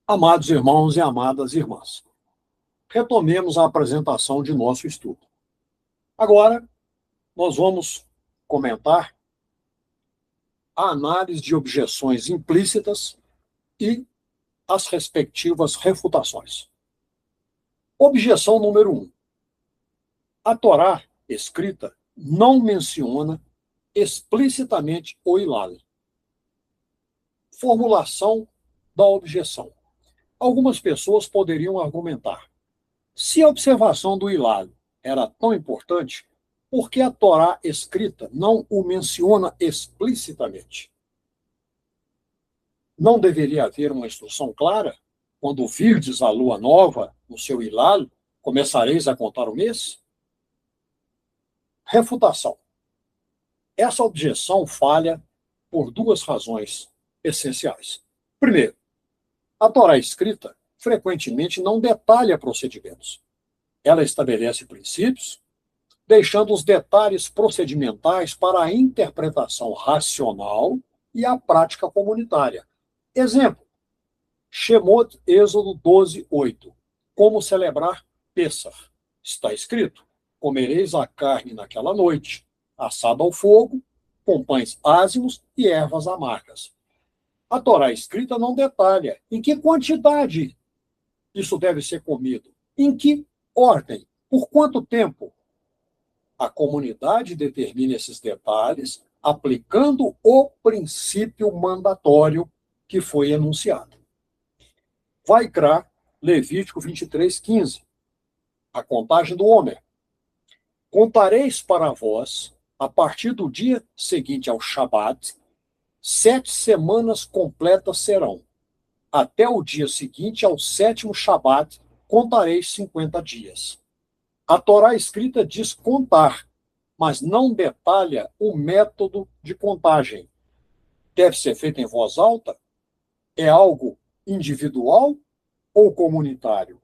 Amados irmãos e amadas irmãs, retomemos a apresentação de nosso estudo. Agora, nós vamos comentar a análise de objeções implícitas e as respectivas refutações. Objeção número 1. A Torá escrita não menciona explicitamente o Hilal. Formulação da objeção. Algumas pessoas poderiam argumentar: se a observação do Hilal era tão importante, por que a Torá escrita não o menciona explicitamente? Não deveria haver uma instrução clara? Quando virdes a lua nova no seu Hilal, começareis a contar o mês? Refutação. Essa objeção falha por duas razões essenciais. Primeiro, a Torá escrita frequentemente não detalha procedimentos. Ela estabelece princípios, deixando os detalhes procedimentais para a interpretação racional e a prática comunitária. Exemplo: Shemot, Êxodo 12, 8. Como celebrar Pêssar? Está escrito: comereis a carne naquela noite, assada ao fogo, com pães ázimos e ervas amargas. A Torá escrita não detalha em que quantidade isso deve ser comido, em que ordem, por quanto tempo. A comunidade determina esses detalhes aplicando o princípio mandatório que foi enunciado. Vaikra, Levítico 23, 15. A contagem do Homer. Contareis para vós, a partir do dia seguinte ao Shabat, 7 semanas completas serão. Até o dia seguinte ao 7º Shabat, contareis 50 dias. A Torá escrita diz contar, mas não detalha o método de contagem. Deve ser feito em voz alta? É algo individual ou comunitário?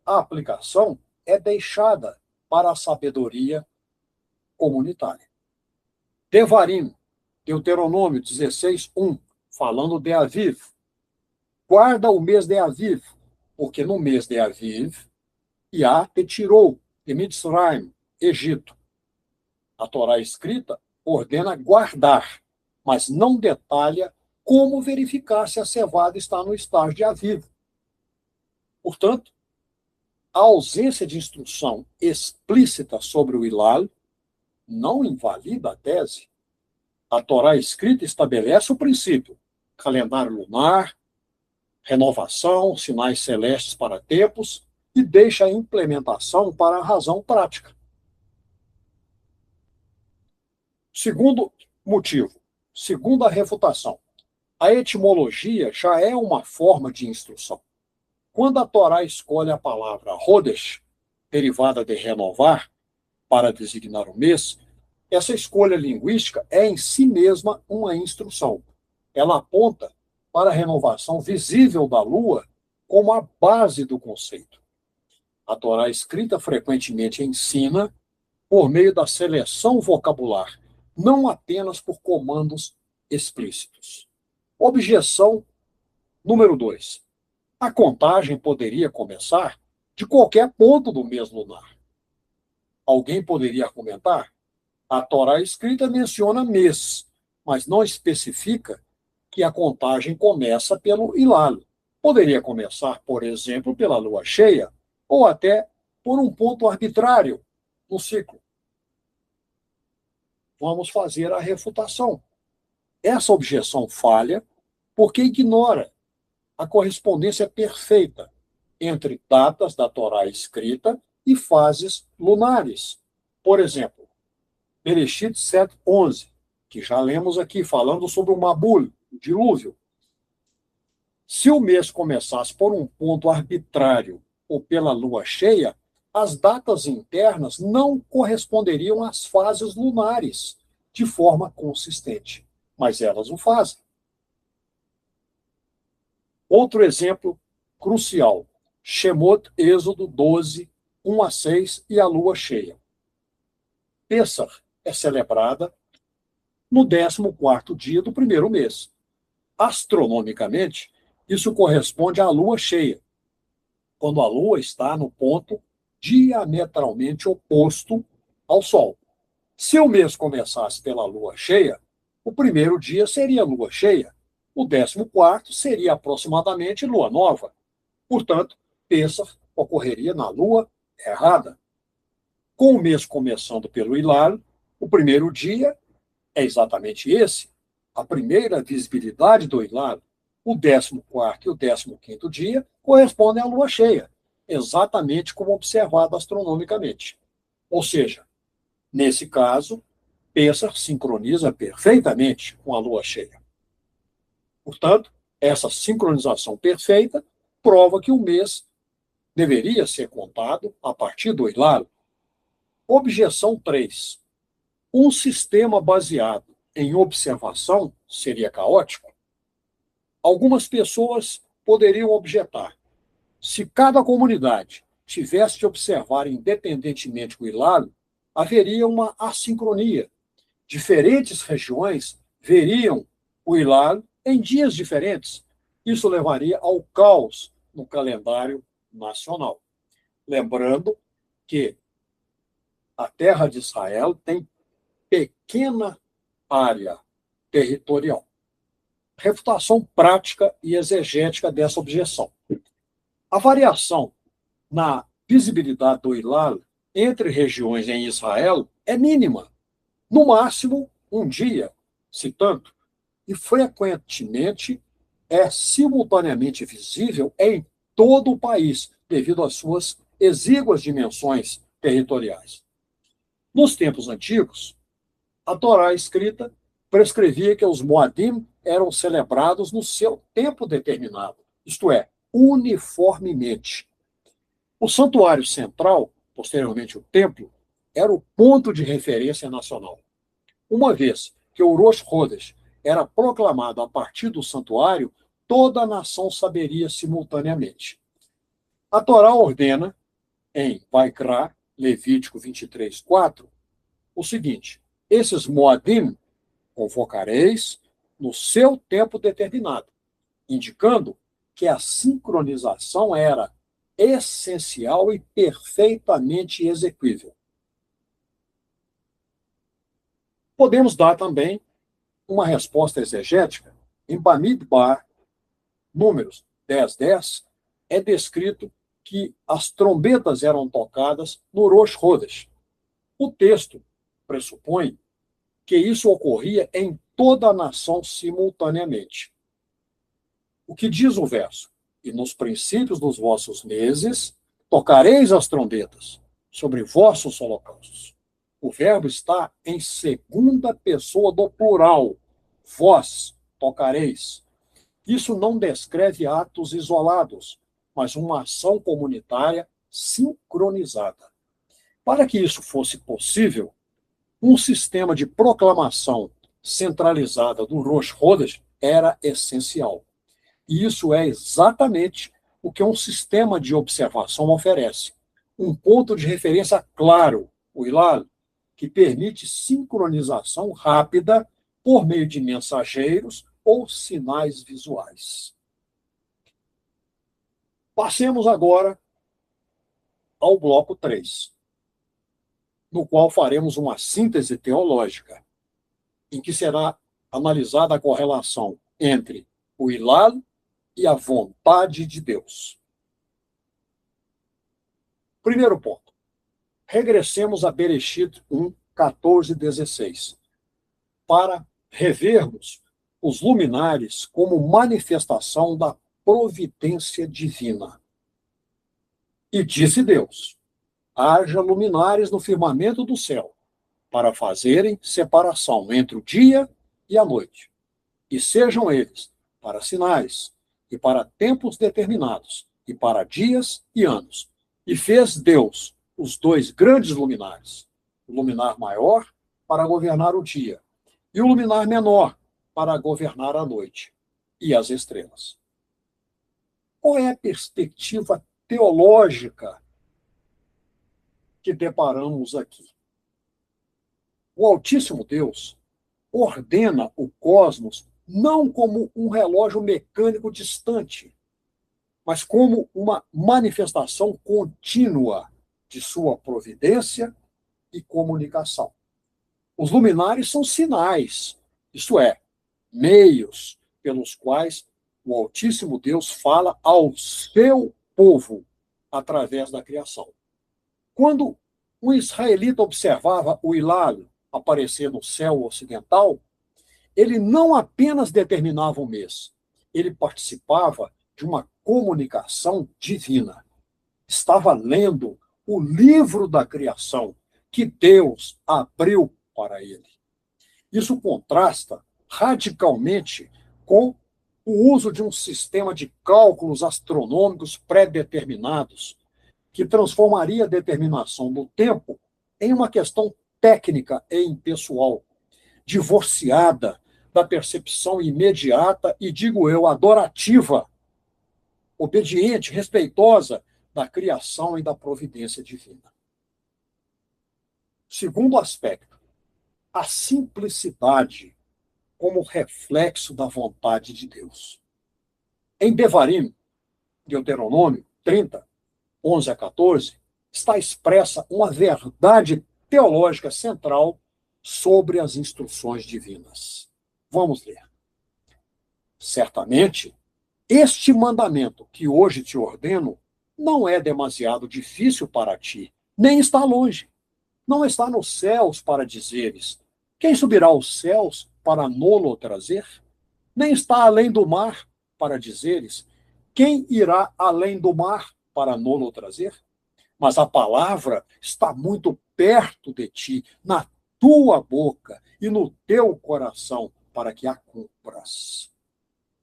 A aplicação é deixada para a sabedoria comunitária. Devarim, Deuteronômio 16, 1, falando de Aviv. Guarda o mês de Aviv, porque no mês de Aviv, Yah te tirou de Mitzrayim, Egito. A Torá escrita ordena guardar, mas não detalha como verificar se a cevada está no estágio de Aviv. Portanto, a ausência de instrução explícita sobre o Hilal não invalida a tese. A Torá escrita estabelece o princípio: calendário lunar, renovação, sinais celestes para tempos, e deixa a implementação para a razão prática. Segundo motivo, segunda refutação, a etimologia já é uma forma de instrução. Quando a Torá escolhe a palavra Hodesh, derivada de renovar, para designar o mês, essa escolha linguística é em si mesma uma instrução. Ela aponta para a renovação visível da lua como a base do conceito. A Torá escrita frequentemente ensina por meio da seleção vocabular, não apenas por comandos explícitos. Objeção número 2. A contagem poderia começar de qualquer ponto do mês lunar. Alguém poderia argumentar: a Torá escrita menciona mês, mas não especifica que a contagem começa pelo Hilal. Poderia começar, por exemplo, pela lua cheia, ou até por um ponto arbitrário no ciclo. Vamos fazer a refutação. Essa objeção falha porque ignora a correspondência perfeita entre datas da Torá escrita e fases lunares. Por exemplo, Bereshit 7:11, que já lemos aqui, falando sobre o Mabul, o dilúvio. Se o mês começasse por um ponto arbitrário ou pela lua cheia, as datas internas não corresponderiam às fases lunares de forma consistente, mas elas o fazem. Outro exemplo crucial, Shemot, Êxodo 12, 1 a 6 e a lua cheia. Pêssar é celebrada no 14º dia do primeiro mês. Astronomicamente, Isso corresponde à lua cheia, quando a lua está no ponto diametralmente oposto ao Sol. Se o mês começasse pela lua cheia, o primeiro dia seria lua cheia, o 14º seria aproximadamente lua nova. Portanto, Pêssar ocorreria na lua errada. Com o mês começando pelo Hilal, o primeiro dia é exatamente esse, a primeira visibilidade do Hilal. O 14º e o 15º dia correspondem à lua cheia, exatamente como observado astronomicamente. Ou seja, nesse caso, Pêssar sincroniza perfeitamente com a lua cheia. Portanto, essa sincronização perfeita prova que o mês deveria ser contado a partir do Hilal. Objeção 3. Um sistema baseado em observação seria caótico? Algumas pessoas poderiam objetar: se cada comunidade tivesse de observar independentemente o Hilal, haveria uma assincronia. Diferentes regiões veriam o Hilal em dias diferentes. Isso levaria ao caos no calendário nacional. Lembrando que a terra de Israel tem pequena área territorial. Refutação prática e exegética dessa objeção. A variação na visibilidade do Hilal entre regiões em Israel é mínima, no máximo um dia, se tanto, e frequentemente é simultaneamente visível em todo o país, devido às suas exíguas dimensões territoriais. Nos tempos antigos, a Torá escrita prescrevia que os Moadim eram celebrados no seu tempo determinado, isto é, uniformemente. O santuário central, posteriormente o templo, era o ponto de referência nacional. Uma vez que o Rosh Chodesh era proclamado a partir do santuário, toda a nação saberia simultaneamente. A Torá ordena, em Vaikra, Levítico 23:4, o seguinte: esses Moadim convocareis no seu tempo determinado, indicando que a sincronização era essencial e perfeitamente exequível. Podemos dar também uma resposta exegética. Em Bamidbar, Números 10:10, é descrito que as trombetas eram tocadas no Rosh Chodesh. O texto pressupõe que isso ocorria em toda a nação simultaneamente. O que diz o verso? E nos princípios dos vossos meses tocareis as trombetas sobre vossos holocaustos. O verbo está em segunda pessoa do plural. Vós tocareis. Isso não descreve atos isolados, mas uma ação comunitária sincronizada. Para que isso fosse possível, um sistema de proclamação centralizada do Rosh Chodesh era essencial. E isso é exatamente o que um sistema de observação oferece. Um ponto de referência claro, o Hilal, que permite sincronização rápida por meio de mensageiros ou sinais visuais. Passemos agora ao bloco 3, no qual faremos uma síntese teológica, em que será analisada a correlação entre o Hilal e a vontade de Deus. Primeiro ponto. Regressemos a Bereshit 1, 14 e 16, para revermos os luminares como manifestação da providência divina. E disse Deus: haja luminares no firmamento do céu, para fazerem separação entre o dia e a noite, e sejam eles para sinais, e para tempos determinados, e para dias e anos. E fez Deus os dois grandes luminares, o luminar maior para governar o dia, e o luminar menor para governar a noite, e as estrelas. Qual é a perspectiva teológica que deparamos aqui? O Altíssimo Deus ordena o cosmos não como um relógio mecânico distante, mas como uma manifestação contínua de sua providência e comunicação. Os luminares são sinais, isto é, meios pelos quais o Altíssimo Deus fala ao seu povo através da criação. Quando um israelita observava o hilal aparecer no céu ocidental, ele não apenas determinava o mês, ele participava de uma comunicação divina. Estava lendo o livro da criação que Deus abriu para ele. Isso contrasta radicalmente com o uso de um sistema de cálculos astronômicos pré-determinados, que transformaria a determinação do tempo em uma questão técnica e impessoal, divorciada da percepção imediata e, digo eu, adorativa, obediente, respeitosa da criação e da providência divina. Segundo aspecto, a simplicidade como reflexo da vontade de Deus. Em Devarim, Deuteronômio 30, 11 a 14, está expressa uma verdade teológica central sobre as instruções divinas. Vamos ler. Certamente, este mandamento que hoje te ordeno não é demasiado difícil para ti, nem está longe. Não está nos céus para dizeres: quem subirá aos céus para nolo trazer? Nem está além do mar para dizeres: quem irá além do mar para nolo trazer? Mas a palavra está muito perto de ti, na tua boca e no teu coração, para que a cumpras.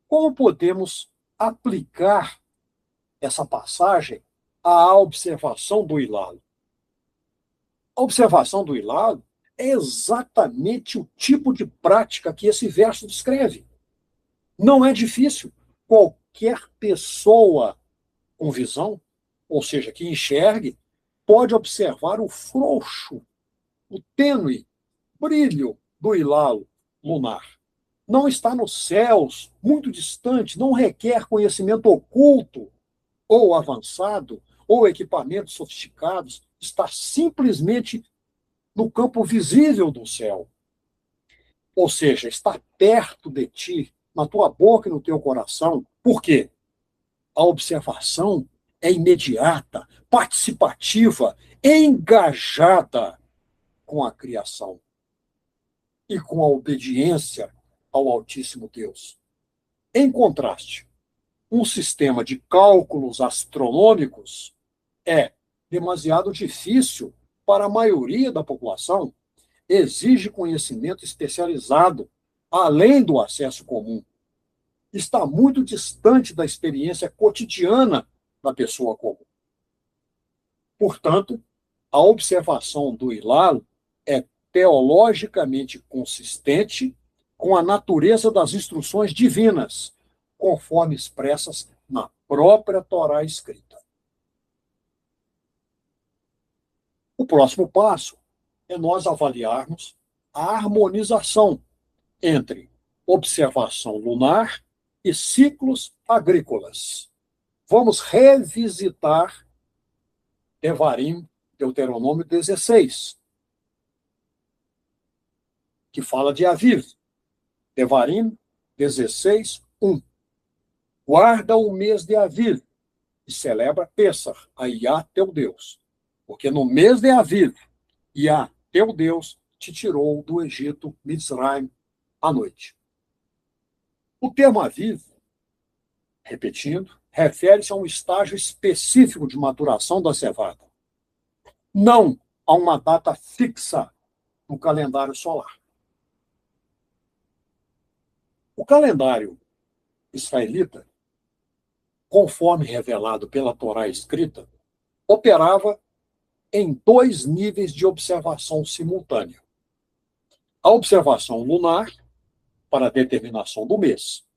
Como podemos aplicar essa passagem à observação do hilal? A observação do hilal é exatamente o tipo de prática que esse verso descreve. Não é difícil. Qualquer pessoa com visão, ou seja, que enxergue, pode observar o frouxo, o tênue brilho do hilal lunar. Não está nos céus, muito distante, não requer conhecimento oculto ou avançado, ou equipamentos sofisticados, está simplesmente no campo visível do céu. Ou seja, está perto de ti, na tua boca e no teu coração. Por quê? A observação é imediata, participativa, engajada com a criação e com a obediência ao Altíssimo Deus. Em contraste, um sistema de cálculos astronômicos é demasiado difícil para a maioria da população, exige conhecimento especializado, além do acesso comum. Está muito distante da experiência cotidiana da pessoa comum. Portanto, a observação do hilal é teologicamente consistente com a natureza das instruções divinas, conforme expressas na própria Torá escrita. O próximo passo é nós avaliarmos a harmonização entre observação lunar e ciclos agrícolas. Vamos revisitar Devarim, Deuteronômio 16, que fala de Aviv. Devarim 16, 1. Guarda o mês de Aviv e celebra Pêssar, a Iá, teu Deus. Porque no mês de Aviv, Iá, teu Deus, te tirou do Egito, Mitzrayim, à noite. O termo Aviv, repetindo, refere-se a um estágio específico de maturação da cevada, não a uma data fixa no calendário solar. O calendário israelita, conforme revelado pela Torá escrita, operava em 2 níveis de observação simultânea. A observação lunar, para a determinação do mês.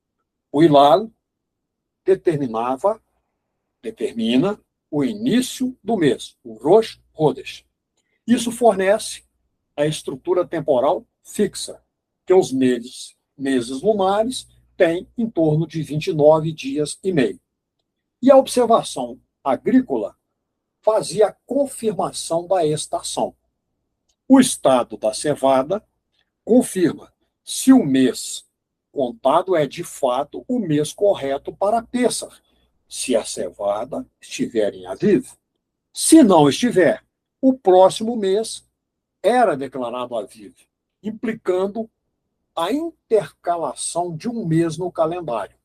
O hilal determina o início do mês, o Rosh Chodesh. Isso fornece a estrutura temporal fixa, que os meses meses lunares têm em torno de 29 dias e meio. E a observação agrícola fazia a confirmação da estação. O estado da cevada confirma se o mês contado é, de fato, o mês correto para Pêssar, se a cevada estiver em Aviv. Se não estiver, o próximo mês era declarado Aviv, implicando a intercalação de um mês no calendário.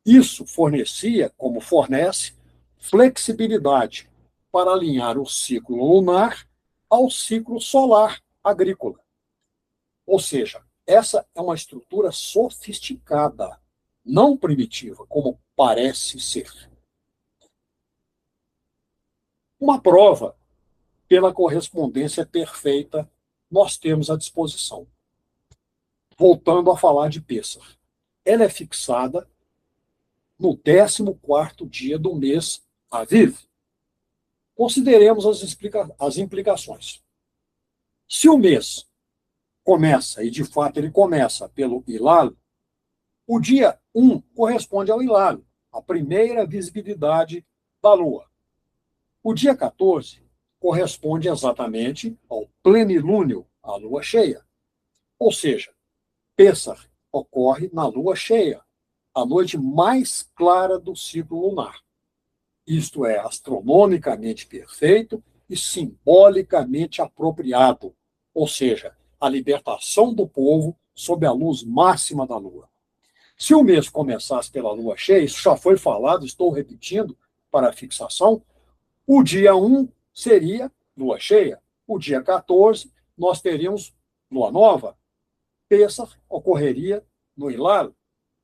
Isso fornecia, como fornece, flexibilidade para alinhar o ciclo lunar ao ciclo solar agrícola. Ou seja, essa é uma estrutura sofisticada, não primitiva, como parece ser. Uma prova pela correspondência perfeita nós temos à disposição. Voltando a falar de Pêssar. Ela é fixada no 14º dia do mês Aviv. Consideremos as implicações. Se o mês começa, e de fato ele começa pelo Hilal, o dia 1 corresponde ao Hilal, a primeira visibilidade da Lua. O dia 14 corresponde exatamente ao plenilúnio, a Lua cheia. Ou seja, Pêssar ocorre na Lua cheia, a noite mais clara do ciclo lunar. Isto é astronomicamente perfeito e simbolicamente apropriado, ou seja, a libertação do povo sob a luz máxima da Lua. Se o mês começasse pela Lua cheia, isso já foi falado, estou repetindo para a fixação, o dia 1 seria Lua cheia, o dia 14 nós teríamos Lua nova, Pêssar ocorreria no Hilal,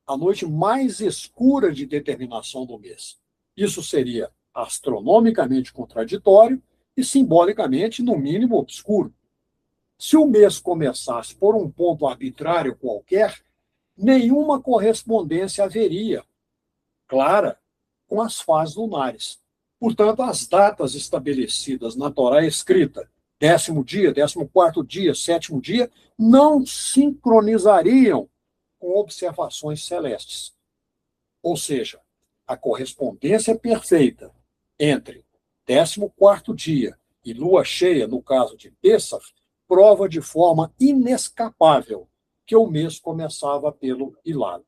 a noite mais escura de determinação do mês. Isso seria astronomicamente contraditório e simbolicamente, no mínimo, obscuro. Se o mês começasse por um ponto arbitrário qualquer, nenhuma correspondência haveria, clara, com as fases lunares. Portanto, as datas estabelecidas na Torá escrita, 10º dia, 14º dia, 7º dia, não sincronizariam com observações celestes. Ou seja, a correspondência perfeita entre 14º dia e lua cheia, no caso de Pêssar, prova de forma inescapável que o mês começava pelo Hilal.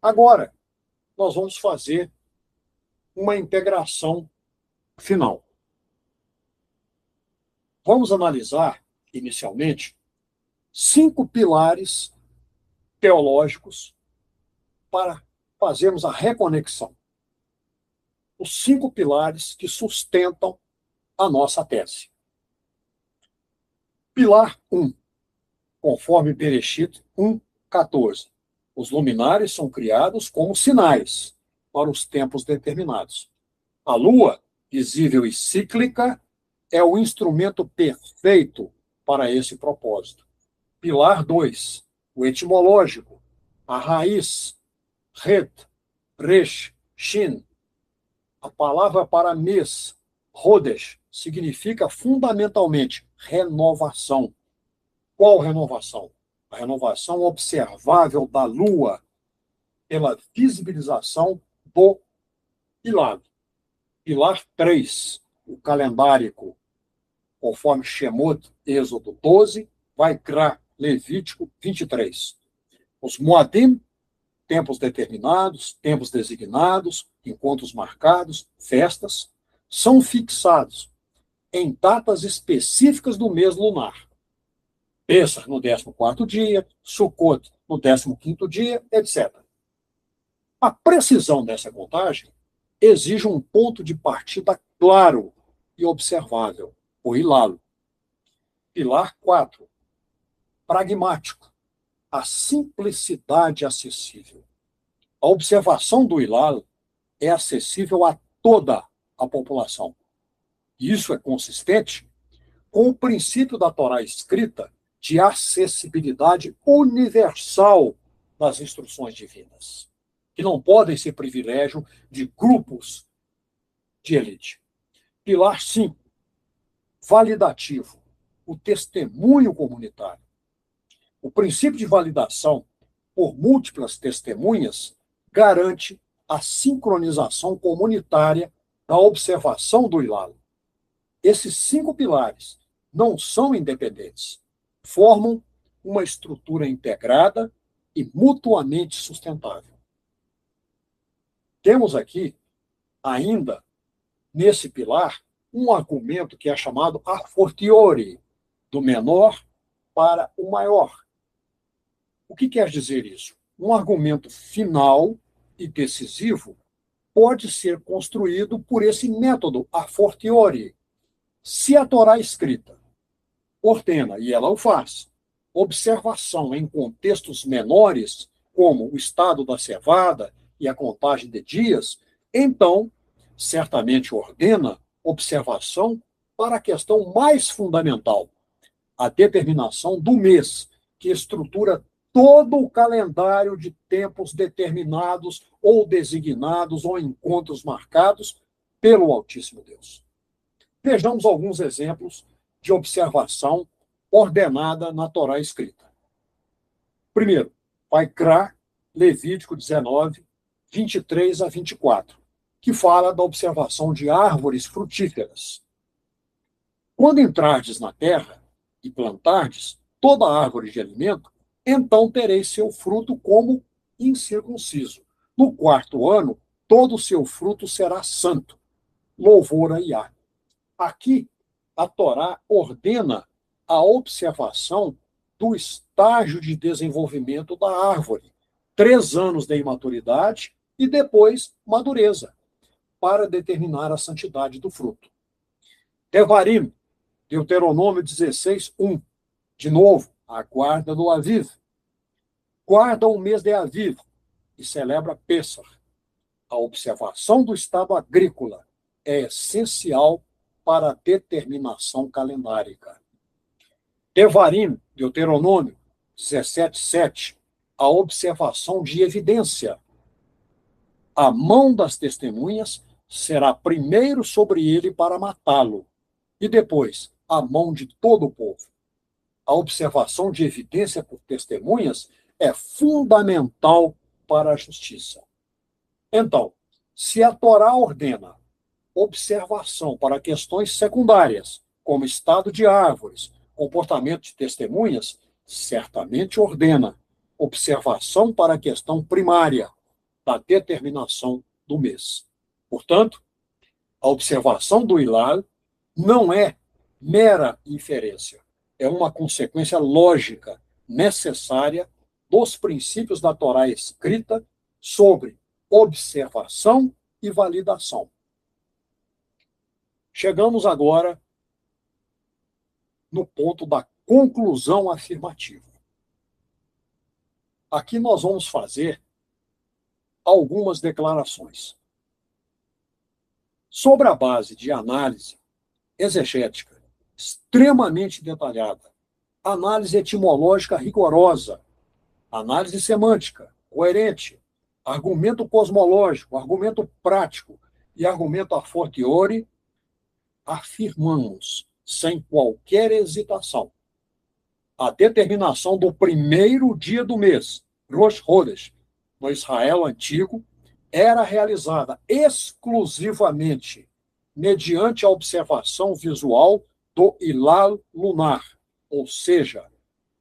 Agora, nós vamos fazer uma integração final. Vamos analisar, inicialmente, 5 pilares teológicos para fazermos a reconexão. Os 5 pilares que sustentam a nossa tese. Pilar 1, conforme Bereshit 1:14. Os luminares são criados como sinais para os tempos determinados. A lua, visível e cíclica, é o instrumento perfeito para esse propósito. Pilar 2, o etimológico, a raiz, ret, resh, shin. A palavra para mês, rodesh, significa fundamentalmente renovação. Qual renovação? A renovação observável da Lua pela visibilização do Hilal. Pilar 3, o calendárico, conforme Shemot, Êxodo 12, Vaikra, Levítico 23. Os Moadim, tempos determinados, tempos designados, encontros marcados, festas, são fixados em datas específicas do mês lunar. Pêssar no 14º dia, Sukkot no 15º dia, etc. A precisão dessa contagem exige um ponto de partida claro e observável, o Hilal. Pilar 4, pragmático, a simplicidade acessível. A observação do Hilal é acessível a toda a população. E isso é consistente com o princípio da Torá escrita de acessibilidade universal das instruções divinas, que não podem ser privilégio de grupos de elite. Pilar 5, validativo, o testemunho comunitário. O princípio de validação por múltiplas testemunhas garante a sincronização comunitária da observação do hilal. Esses 5 pilares não são independentes, formam uma estrutura integrada e mutuamente sustentável. Temos aqui, ainda, nesse pilar, um argumento que é chamado a fortiori, do menor para o maior. O que quer dizer isso? Um argumento final e decisivo pode ser construído por esse método a fortiori. Se a Torá escrita ordena, e ela o faz, observação em contextos menores, como o estado da cevada e a contagem de dias, então, certamente ordena observação para a questão mais fundamental, a determinação do mês, que estrutura todo o calendário de tempos determinados ou designados ou encontros marcados pelo Altíssimo Deus. Vejamos alguns exemplos de observação ordenada na Torá escrita. Primeiro, Vaikra, Levítico 19, 23 a 24, que fala da observação de árvores frutíferas. Quando entrardes na terra e plantardes toda árvore de alimento, então tereis seu fruto como incircunciso. No 4º ano, todo o seu fruto será santo. Louvor a Iá. Aqui, a Torá ordena a observação do estágio de desenvolvimento da árvore. 3 anos de imaturidade e depois madureza, para determinar a santidade do fruto. Devarim, Deuteronômio 16, 1. De novo, a guarda do Aviv. Guarda o mês de Aviv e celebra Pêssar. A observação do estado agrícola é essencial para a determinação calendárica. Devarim, Deuteronômio 17, 7. A observação de evidência. A mão das testemunhas será primeiro sobre ele para matá-lo, e depois a mão de todo o povo. A observação de evidência por testemunhas é fundamental para a justiça. Então, se a Torá ordena observação para questões secundárias, como estado de árvores, comportamento de testemunhas, certamente ordena observação para a questão primária, da determinação do mês. Portanto, a observação do hilal não é mera inferência, é uma consequência lógica necessária dos princípios da Torá escrita sobre observação e validação. Chegamos agora no ponto da conclusão afirmativa. Aqui nós vamos fazer algumas declarações. Sobre a base de análise exegética extremamente detalhada, análise etimológica rigorosa, análise semântica coerente, argumento cosmológico, argumento prático e argumento a fortiori, afirmamos, sem qualquer hesitação, a determinação do primeiro dia do mês, Rosh Chodesh, no Israel antigo, era realizada exclusivamente mediante a observação visual do hilal lunar, ou seja,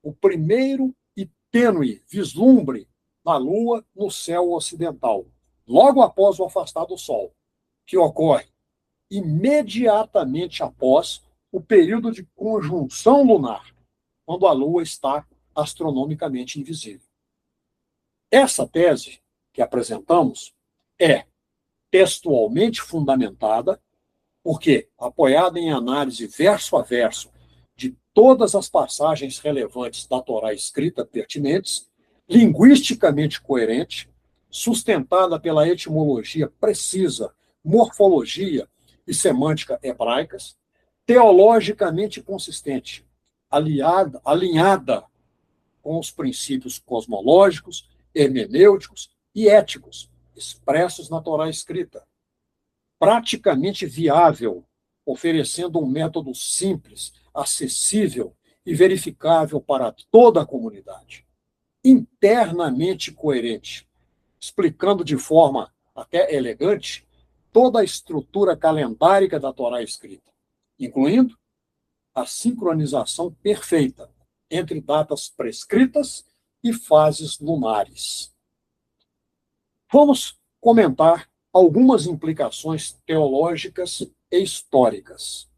o primeiro e tênue vislumbre da lua no céu ocidental, logo após o afastar do sol, que ocorre imediatamente após o período de conjunção lunar, quando a lua está astronomicamente invisível. Essa tese que apresentamos é textualmente fundamentada, porque, apoiada em análise verso a verso de todas as passagens relevantes da Torá escrita pertinentes, linguisticamente coerente, sustentada pela etimologia precisa, morfologia e semântica hebraicas, teologicamente consistente, alinhada com os princípios cosmológicos, hermenêuticos e éticos expressos na Torá escrita, praticamente viável, oferecendo um método simples, acessível e verificável para toda a comunidade, internamente coerente, explicando de forma até elegante toda a estrutura calendárica da Torá escrita, incluindo a sincronização perfeita entre datas prescritas e fases lunares. Vamos comentar algumas implicações teológicas e históricas.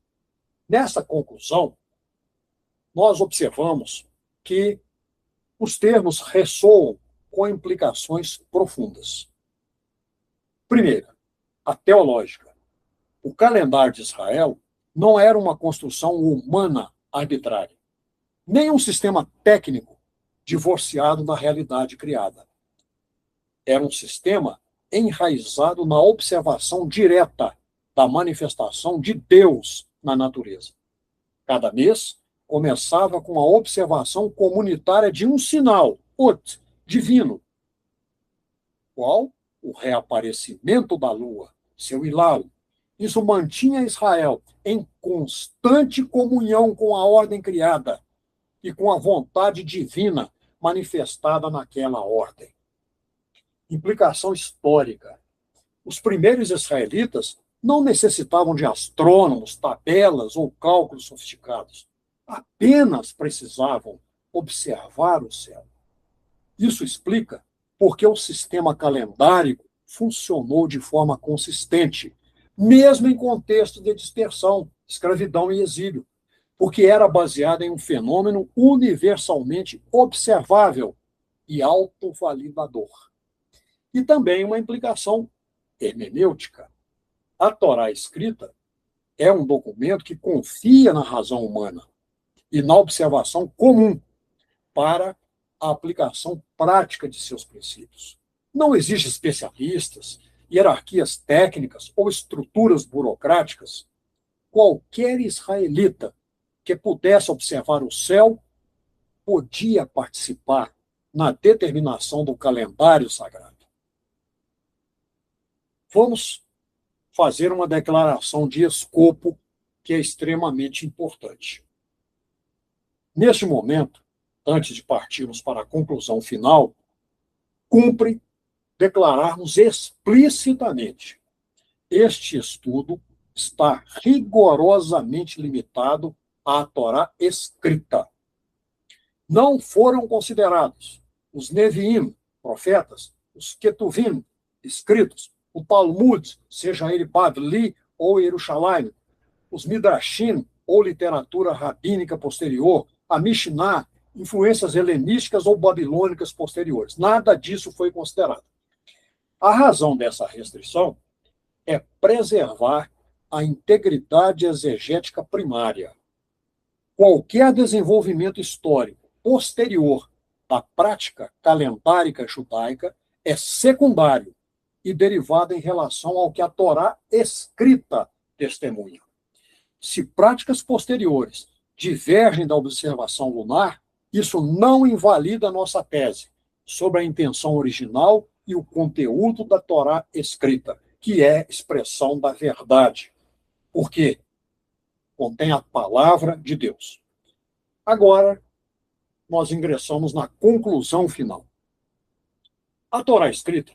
Nessa conclusão, nós observamos que os termos ressoam com implicações profundas. Primeira, a teológica. O calendário de Israel não era uma construção humana arbitrária, nem um sistema técnico divorciado da realidade criada. Era um sistema enraizado na observação direta da manifestação de Deus na natureza. Cada mês começava com a observação comunitária de um sinal, divino, qual o reaparecimento da lua, seu hilal. Isso mantinha Israel em constante comunhão com a ordem criada e com a vontade divina manifestada naquela ordem. Implicação histórica. Os primeiros israelitas não necessitavam de astrônomos, tabelas ou cálculos sofisticados. Apenas precisavam observar o céu. Isso explica porque o sistema calendárico funcionou de forma consistente, mesmo em contexto de dispersão, escravidão e exílio, porque era baseado em um fenômeno universalmente observável e autovalidador. E também uma implicação hermenêutica. A Torá escrita é um documento que confia na razão humana e na observação comum para a aplicação prática de seus princípios. Não existem especialistas, hierarquias técnicas ou estruturas burocráticas. Qualquer israelita que pudesse observar o céu podia participar na determinação do calendário sagrado. Vamos fazer uma declaração de escopo que é extremamente importante. Neste momento, antes de partirmos para a conclusão final, cumpre declararmos explicitamente: este estudo está rigorosamente limitado à Torá escrita. Não foram considerados os Neviim, profetas, os Ketuvim, escritos, o Talmud, seja ele Bavli ou Yerushalayim, os Midrashim, ou literatura rabínica posterior, a Mishnah, influências helenísticas ou babilônicas posteriores. Nada disso foi considerado. A razão dessa restrição é preservar a integridade exegética primária. Qualquer desenvolvimento histórico posterior da prática calendárica judaica é secundário e derivado em relação ao que a Torá escrita testemunha. Se práticas posteriores divergem da observação lunar, isso não invalida nossa tese sobre a intenção original e o conteúdo da Torá escrita, que é expressão da verdade, porque contém a palavra de Deus. Agora, nós ingressamos na conclusão final. A Torá escrita,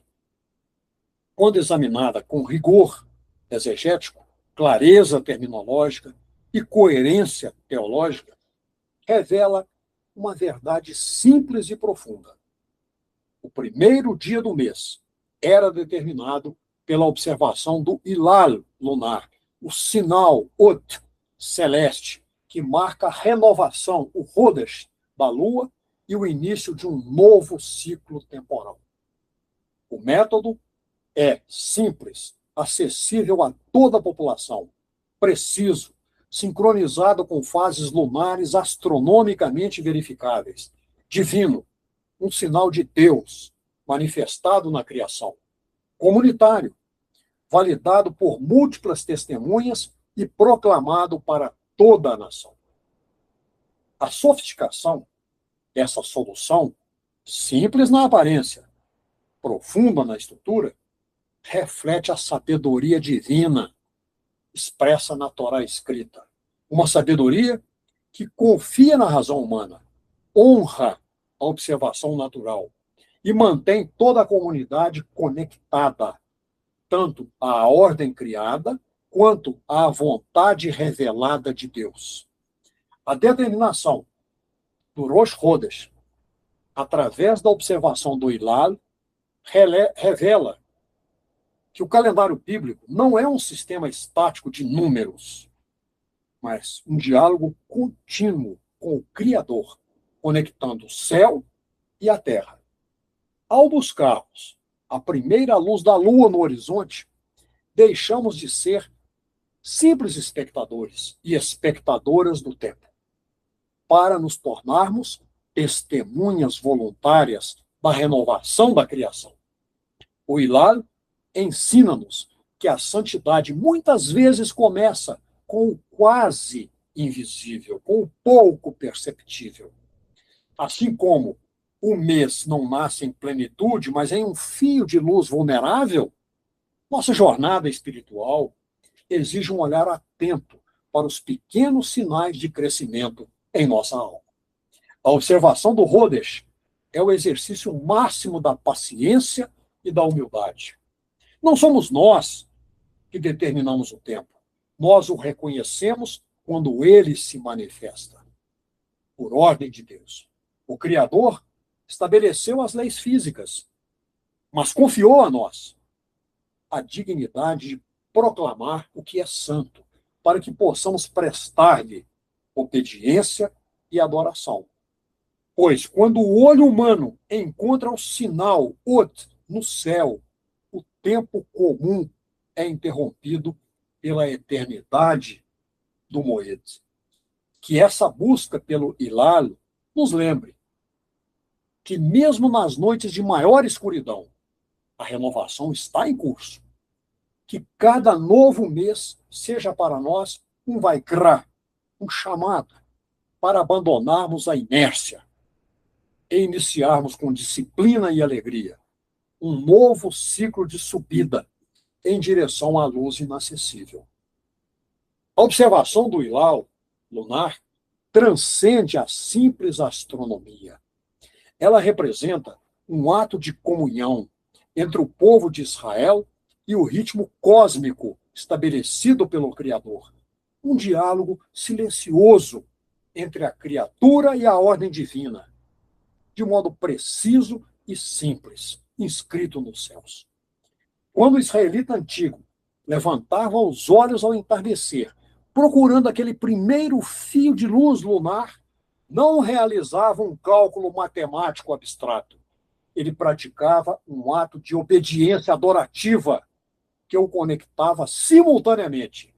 quando examinada com rigor exegético, clareza terminológica e coerência teológica, revela uma verdade simples e profunda. O primeiro dia do mês era determinado pela observação do hilal lunar, o sinal celeste, que marca a renovação, o Rodesh, da Lua e o início de um novo ciclo temporal. O método é simples, acessível a toda a população, preciso, sincronizado com fases lunares astronomicamente verificáveis, divino, um sinal de Deus manifestado na criação, comunitário, validado por múltiplas testemunhas e proclamado para toda a nação. A sofisticação dessa solução, simples na aparência, profunda na estrutura, reflete a sabedoria divina expressa na Torá escrita. Uma sabedoria que confia na razão humana, honra a observação natural e mantém toda a comunidade conectada, tanto à ordem criada quanto à vontade revelada de Deus. A determinação do Rosh Chodesh, através da observação do Hilal, revela que o calendário bíblico não é um sistema estático de números, mas um diálogo contínuo com o Criador, conectando o céu e a terra. Ao buscarmos a primeira luz da lua no horizonte, deixamos de ser simples espectadores e espectadoras do tempo, para nos tornarmos testemunhas voluntárias da renovação da criação. O Hilal ensina-nos que a santidade muitas vezes começa com o quase invisível, com o pouco perceptível. Assim como o mês não nasce em plenitude, mas em um fio de luz vulnerável, nossa jornada espiritual exige um olhar atento para os pequenos sinais de crescimento em nossa alma. A observação do Chodesh é o exercício máximo da paciência e da humildade. Não somos nós que determinamos o tempo. Nós o reconhecemos quando ele se manifesta. Por ordem de Deus. O Criador estabeleceu as leis físicas, mas confiou a nós a dignidade de proclamar o que é santo, para que possamos prestar-lhe obediência e adoração. Pois quando o olho humano encontra o sinal Ot no céu, o tempo comum é interrompido pela eternidade do Moed. Que essa busca pelo Hilal nos lembre que mesmo nas noites de maior escuridão, a renovação está em curso. Que cada novo mês seja para nós um Vaikra, um chamado para abandonarmos a inércia e iniciarmos com disciplina e alegria um novo ciclo de subida em direção à luz inacessível. A observação do Hilal lunar transcende a simples astronomia. Ela representa um ato de comunhão entre o povo de Israel e o ritmo cósmico estabelecido pelo Criador. Um diálogo silencioso entre a criatura e a ordem divina, de modo preciso e simples, inscrito nos céus. Quando o israelita antigo levantava os olhos ao entardecer, procurando aquele primeiro fio de luz lunar, não realizava um cálculo matemático abstrato. Ele praticava um ato de obediência adorativa que o conectava simultaneamente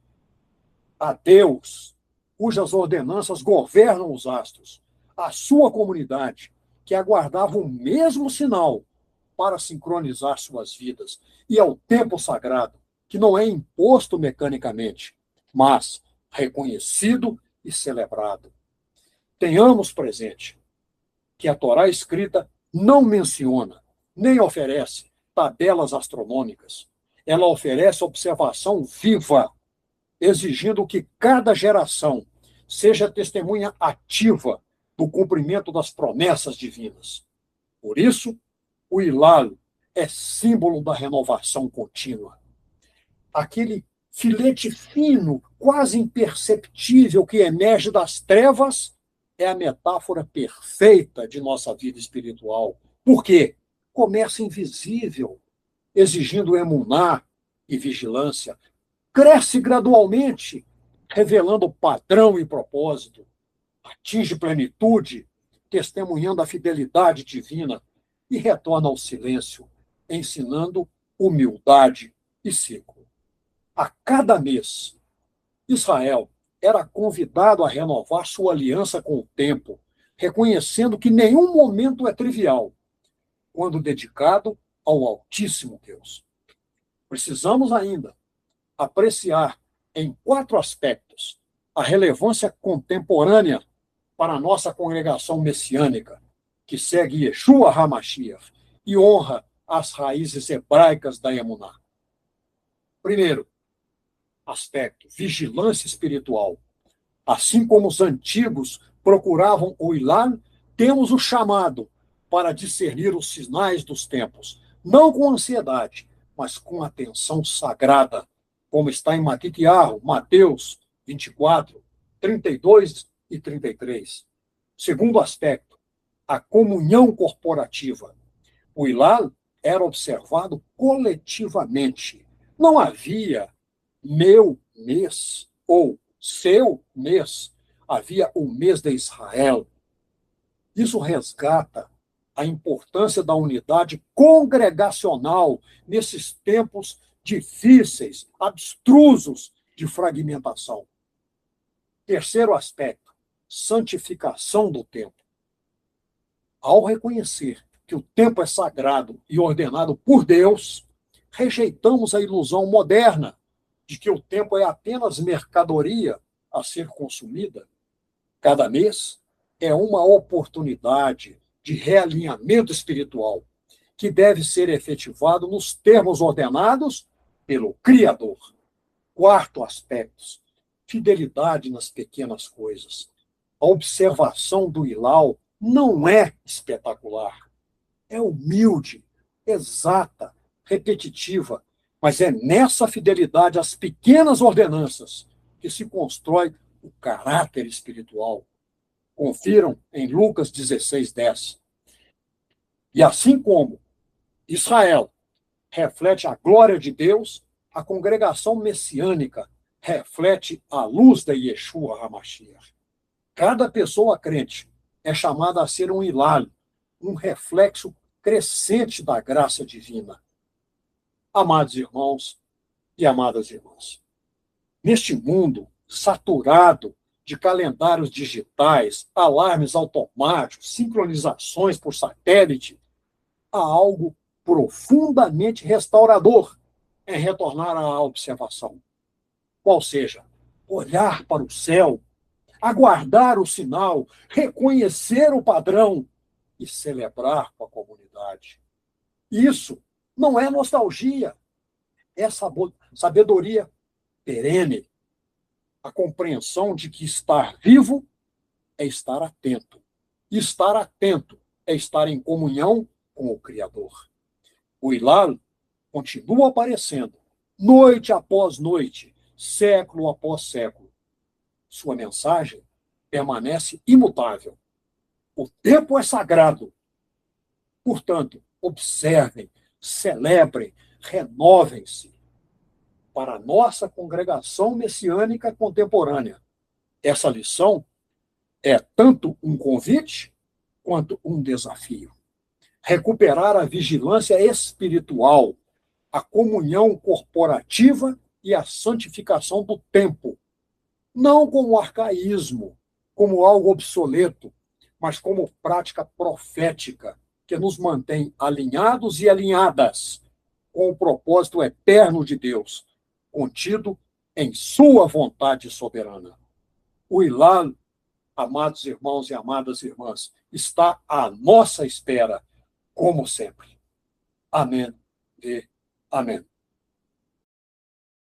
a Deus, cujas ordenanças governam os astros, a sua comunidade, que aguardava o mesmo sinal para sincronizar suas vidas, e ao tempo sagrado, que não é imposto mecanicamente, mas reconhecido e celebrado. Tenhamos presente que a Torá escrita não menciona, nem oferece tabelas astronômicas. Ela oferece observação viva, exigindo que cada geração seja testemunha ativa do cumprimento das promessas divinas. Por isso, o Hilal é símbolo da renovação contínua. Aquele filete fino, quase imperceptível, que emerge das trevas, é a metáfora perfeita de nossa vida espiritual. Por quê? Começa invisível, exigindo emuná e vigilância. Cresce gradualmente, revelando padrão e propósito. Atinge plenitude, testemunhando a fidelidade divina, e retorna ao silêncio, ensinando humildade e ciclo. A cada mês, Israel era convidado a renovar sua aliança com o tempo, reconhecendo que nenhum momento é trivial, quando dedicado ao Altíssimo Deus. Precisamos ainda apreciar em 4 aspectos a relevância contemporânea para a nossa congregação messiânica, que segue Yeshua HaMashiach e honra as raízes hebraicas da Emuná. Primeiro aspecto, vigilância espiritual. Assim como os antigos procuravam o Hilal, temos o chamado para discernir os sinais dos tempos, não com ansiedade, mas com atenção sagrada, como está em Matitiarro, Mateus 24, 32 e 33. Segundo aspecto, a comunhão corporativa. O Hilal era observado coletivamente. Não havia meu mês ou seu mês. Havia o mês de Israel. Isso resgata a importância da unidade congregacional nesses tempos difíceis, abstrusos de fragmentação. Terceiro aspecto, santificação do tempo. Ao reconhecer que o tempo é sagrado e ordenado por Deus, rejeitamos a ilusão moderna de que o tempo é apenas mercadoria a ser consumida. Cada mês é uma oportunidade de realinhamento espiritual que deve ser efetivado nos termos ordenados pelo Criador. Quarto aspecto, fidelidade nas pequenas coisas. A observação do Hilal não é espetacular, é humilde, exata, repetitiva, mas é nessa fidelidade às pequenas ordenanças que se constrói o caráter espiritual. Confiram em Lucas 16, 10. E assim como Israel reflete a glória de Deus, a congregação messiânica reflete a luz da Yeshua HaMashiach. Cada pessoa crente é chamada a ser um hilal, um reflexo crescente da graça divina. Amados irmãos e amadas irmãs, neste mundo saturado de calendários digitais, alarmes automáticos, sincronizações por satélite, há algo profundamente restaurador em retornar à observação. Qual seja, olhar para o céu, aguardar o sinal, reconhecer o padrão e celebrar com a comunidade. Isso não é nostalgia, é sabedoria perene. A compreensão de que estar vivo é estar atento. E estar atento é estar em comunhão com o Criador. O Hilal continua aparecendo, noite após noite, século após século. Sua mensagem permanece imutável. O tempo é sagrado. Portanto, observem, celebrem, renovem-se. Para a nossa congregação messiânica contemporânea, essa lição é tanto um convite quanto um desafio. Recuperar a vigilância espiritual, a comunhão corporativa e a santificação do tempo, não como arcaísmo, como algo obsoleto, mas como prática profética que nos mantém alinhados e alinhadas com o propósito eterno de Deus, contido em sua vontade soberana. O Hilal, amados irmãos e amadas irmãs, está à nossa espera, como sempre. Amém e amém.